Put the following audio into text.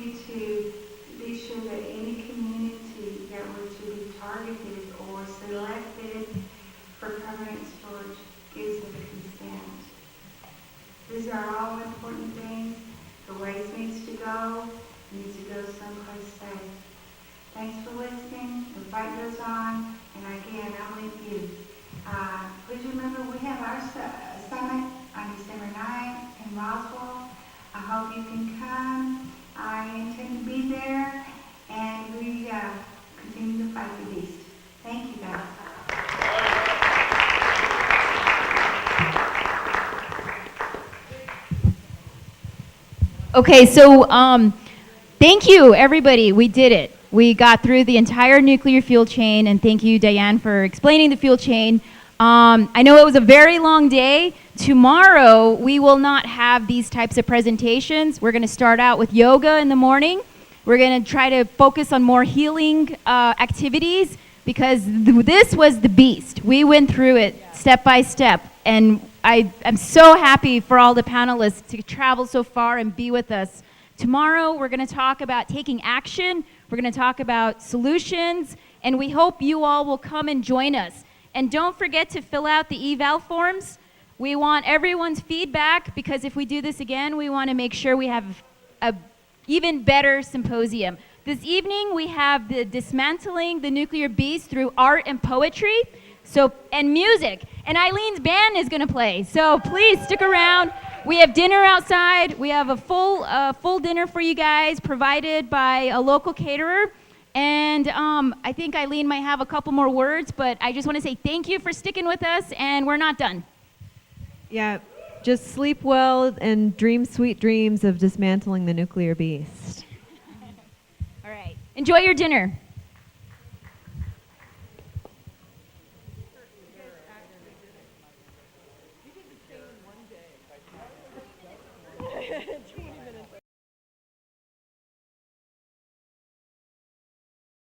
need to be sure that any community that were to be targeted or selected for permanent storage gives their consent. These are all important things. The waste needs to go someplace safe. Thanks for listening. The fight goes on, and again, I'm with you. Please remember we have our summit on December 9th in Roswell. I hope you can come. I intend to be there, and we continue to fight the beast. Thank you, guys. Okay, so thank you, everybody. We did it. We got through the entire nuclear fuel chain, and thank you, Diane, for explaining the fuel chain. I know it was a very long day. Tomorrow, we will not have these types of presentations. We're going to start out with yoga in the morning. We're going to try to focus on more healing activities because this was the beast. We went through it step by step, and I'm so happy for all the panelists to travel so far and be with us. Tomorrow, we're going to talk about taking action. We're going to talk about solutions, and we hope you all will come and join us. And don't forget to fill out the eval forms. We want everyone's feedback because if we do this again, we want to make sure we have a even better symposium. This evening, we have the Dismantling the Nuclear Beast through art and poetry, and music. And Eileen's band is going to play, so please stick around. We have dinner outside. We have a full dinner for you guys provided by a local caterer. And I think Eileen might have a couple more words, but I just want to say thank you for sticking with us, and we're not done. Yeah, just sleep well and dream sweet dreams of dismantling the nuclear beast. All right. Enjoy your dinner. You did the same in one day.